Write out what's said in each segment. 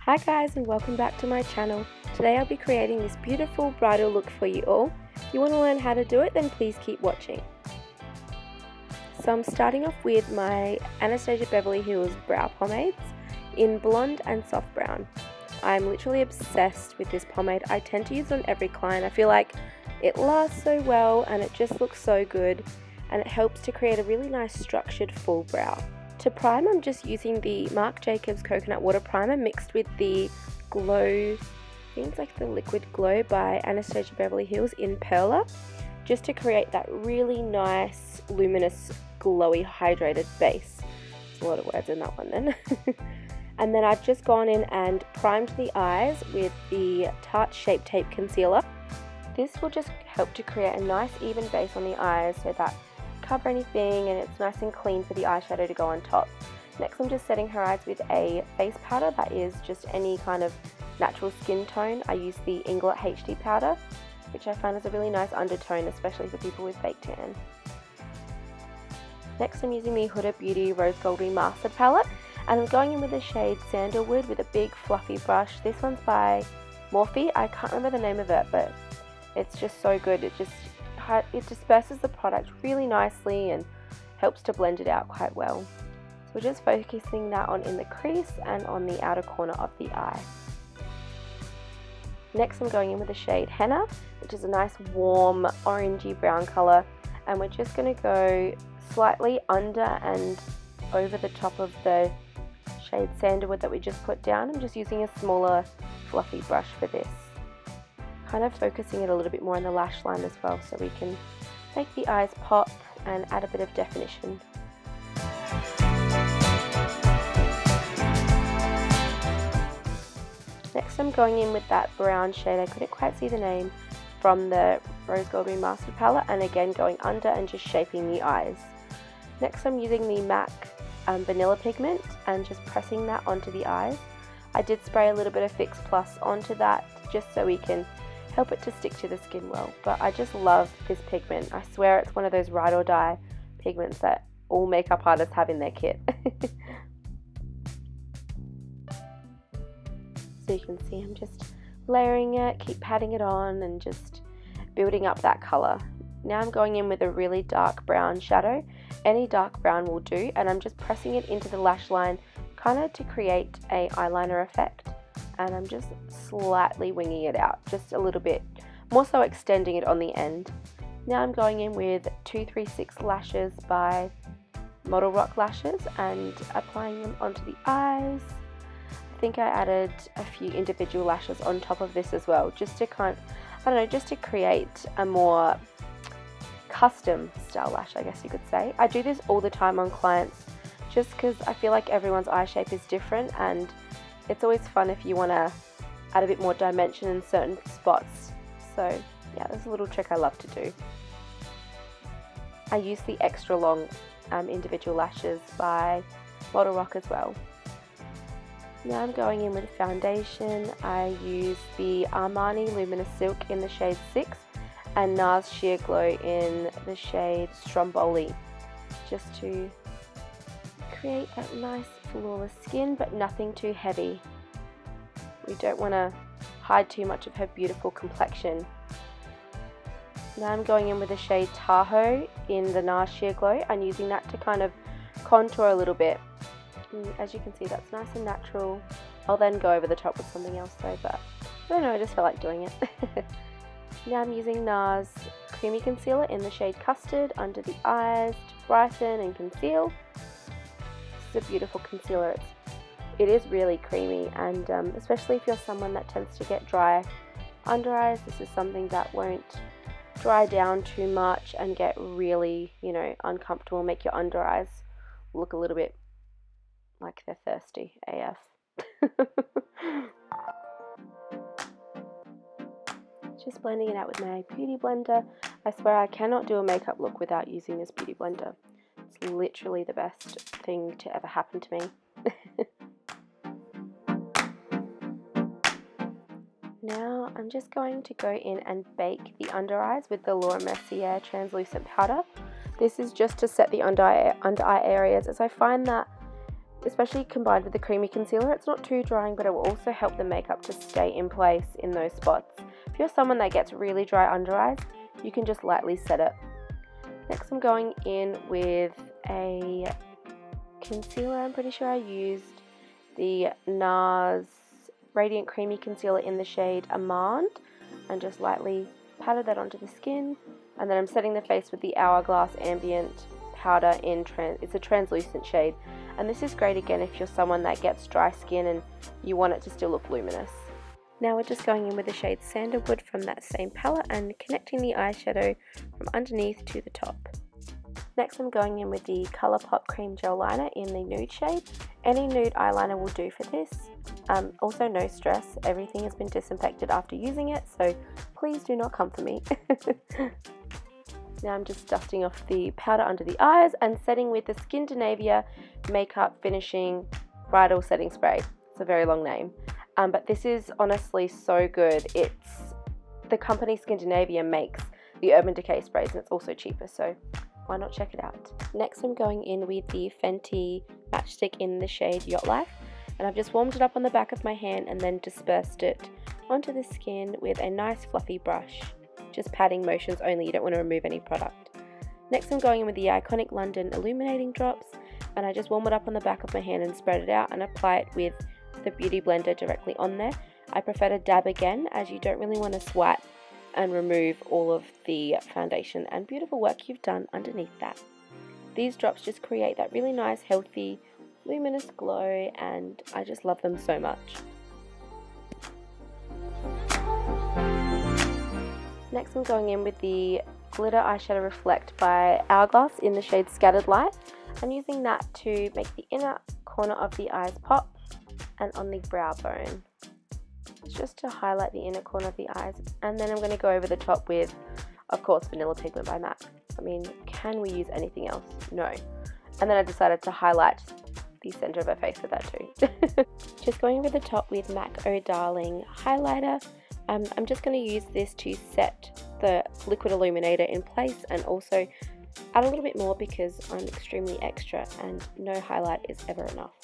Hi guys, and welcome back to my channel. Today I'll be creating this beautiful bridal look for you all. If you want to learn how to do it, then please keep watching. So I'm starting off with my Anastasia Beverly Hills brow pomades in blonde and soft brown. I'm literally obsessed with this pomade. I tend to use it on every client. I feel like it lasts so well and it just looks so good, and it helps to create a really nice structured full brow. To prime, I'm just using the Marc Jacobs Coconut Water Primer mixed with the Glow, I think it's like the Liquid Glow by Anastasia Beverly Hills in Perla, just to create that really nice, luminous, glowy, hydrated base. There's a lot of words in that one then. And then I've just gone in and primed the eyes with the Tarte Shape Tape Concealer. This will just help to create a nice even base on the eyes so that cover anything and it's nice and clean for the eyeshadow to go on top. Next, I'm just setting her eyes with a face powder that is just any kind of natural skin tone. I use the Inglet HD powder, which I find is a really nice undertone, especially for people with fake tan. Next, I'm using the Huda Beauty Rose Gold Remastered palette, and I'm going in with the shade Sandalwood with a big fluffy brush. This one's by Morphe. I can't remember the name of it, but it's just so good. It disperses the product really nicely and helps to blend it out quite well. So we're just focusing that on in the crease and on the outer corner of the eye. Next, I'm going in with the shade Henna, which is a nice warm orangey brown colour, and we're just going to go slightly under and over the top of the shade Sandalwood that we just put down. I'm just using a smaller fluffy brush for this, kind of focusing it a little bit more on the lash line as well, so we can make the eyes pop and add a bit of definition. Next, I'm going in with that brown shade, I couldn't quite see the name, from the Rose Gold Remastered palette, and again going under and just shaping the eyes. Next, I'm using the MAC Vanilla pigment and just pressing that onto the eyes. I did spray a little bit of Fix Plus onto that just so we can help it to stick to the skin well, but I just love this pigment. I swear it's one of those ride or die pigments that all makeup artists have in their kit. So you can see I'm just layering it, keep patting it on and just building up that colour. Now I'm going in with a really dark brown shadow. Any dark brown will do, and I'm just pressing it into the lash line kind of to create a eyeliner effect. And I'm just slightly winging it out, just a little bit, more so extending it on the end. Now I'm going in with 236 lashes by Model Rock Lashes and applying them onto the eyes. I think I added a few individual lashes on top of this as well, just to just to create a more custom style lash, I guess you could say. I do this all the time on clients just because I feel like everyone's eye shape is different, and it's always fun if you want to add a bit more dimension in certain spots. So yeah, that's a little trick I love to do. I use the extra long individual lashes by Model Rock as well. Now I'm going in with foundation. I use the Armani Luminous Silk in the shade 6 and NARS Sheer Glow in the shade Stromboli, just to create that nice flawless skin, but nothing too heavy. We don't want to hide too much of her beautiful complexion. Now I'm going in with the shade Tahoe in the NARS Sheer Glow and using that to kind of contour a little bit. And as you can see, that's nice and natural. I'll then go over the top with something else though, but I don't know, I just felt like doing it. Now I'm using NARS Creamy Concealer in the shade Custard under the eyes to brighten and conceal. This is a beautiful concealer. It is really creamy, and especially if you're someone that tends to get dry under eyes, this is something that won't dry down too much and get really, uncomfortable, make your under eyes look a little bit like they're thirsty AF. Just blending it out with my beauty blender. I swear I cannot do a makeup look without using this beauty blender. It's literally the best thing to ever happen to me. Now I'm just going to go in and bake the under eyes with the Laura Mercier translucent powder. This is just to set the under eye areas, as I find that especially combined with the creamy concealer. It's not too drying, but it will also help the makeup to stay in place in those spots. If you're someone that gets really dry under eyes, you can just lightly set it. Next I'm going in with a concealer. I'm pretty sure I used the NARS Radiant Creamy Concealer in the shade Amand, and just lightly patted that onto the skin. And then I'm setting the face with the Hourglass Ambient powder in it's a translucent shade, and this is great again if you're someone that gets dry skin and you want it to still look luminous. Now we're just going in with the shade Sandalwood from that same palette and connecting the eyeshadow from underneath to the top. Next I'm going in with the ColourPop Cream Gel Liner in the nude shade. Any nude eyeliner will do for this. Also no stress, everything has been disinfected after using it, so please do not come for me. Now I'm just dusting off the powder under the eyes and setting with the Skindinavia Makeup Finishing Bridal Setting Spray. It's a very long name. But this is honestly so good. It's the company Skindinavia makes the Urban Decay sprays, and it's also cheaper, so why not check it out. Next I'm going in with the Fenty Matchstick in the shade Yacht Life, and I've just warmed it up on the back of my hand and then dispersed it onto the skin with a nice fluffy brush. Just patting motions only, you don't want to remove any product. Next I'm going in with the Iconic London Illuminating Drops, and I just warm it up on the back of my hand and spread it out and apply it with the Beauty Blender directly on there. I prefer to dab again, as you don't really want to swipe and remove all of the foundation and beautiful work you've done underneath that. These drops just create that really nice, healthy, luminous glow, and I just love them so much. Next I'm going in with the Glitter Eyeshadow Reflect by Hourglass in the shade Scattered Light. I'm using that to make the inner corner of the eyes pop and on the brow bone. It's just to highlight the inner corner of the eyes, and then I'm going to go over the top with, of course, Vanilla Pigment by MAC. I mean, can we use anything else? No. And then I decided to highlight the center of her face with that too. Just going over the top with MAC Oh Darling highlighter. I'm just going to use this to set the liquid illuminator in place, and also add a little bit more because I'm extremely extra and no highlight is ever enough.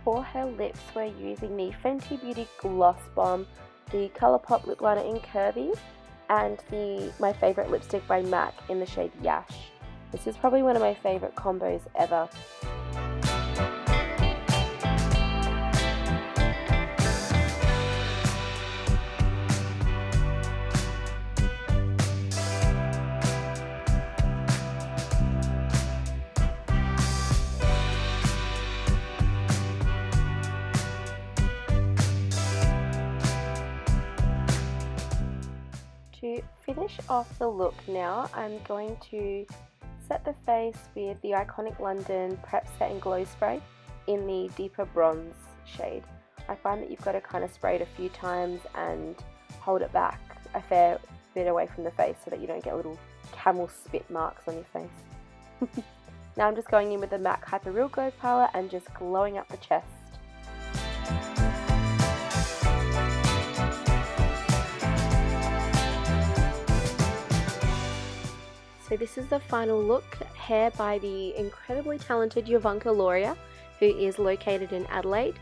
For her lips, we're using the Fenty Beauty Gloss Bomb, the ColourPop Lip Liner in Curvy, and my favourite lipstick by MAC in the shade Yash. This is probably one of my favourite combos ever. To finish off the look now, I'm going to set the face with the Iconic London Prep Set and Glow Spray in the deeper bronze shade. I find that you've got to kind of spray it a few times and hold it back a fair bit away from the face so that you don't get little camel spit marks on your face. Now I'm just going in with the MAC Hyper Real Glow palette and just glowing up the chest. So this is the final look, hair by the incredibly talented Jovanka Loria, who is located in Adelaide.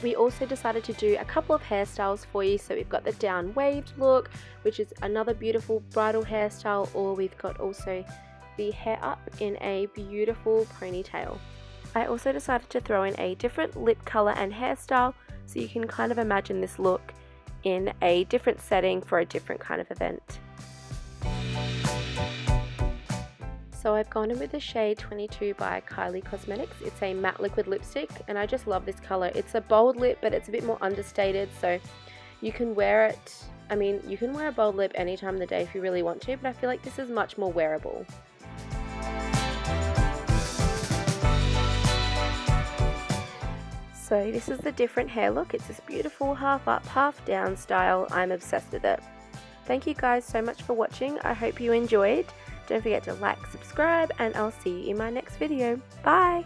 We also decided to do a couple of hairstyles for you. So we've got the down waved look, which is another beautiful bridal hairstyle, or we've got also the hair up in a beautiful ponytail. I also decided to throw in a different lip color and hairstyle, so you can kind of imagine this look in a different setting for a different kind of event. So I've gone in with the shade 22 by Kylie Cosmetics. It's a matte liquid lipstick and I just love this color. It's a bold lip, but it's a bit more understated, so you can wear it. I mean, you can wear a bold lip any time of the day if you really want to, but I feel like this is much more wearable. So this is the different hair look. It's this beautiful half up, half down style. I'm obsessed with it. Thank you guys so much for watching. I hope you enjoyed. Don't forget to like, subscribe, and I'll see you in my next video. Bye!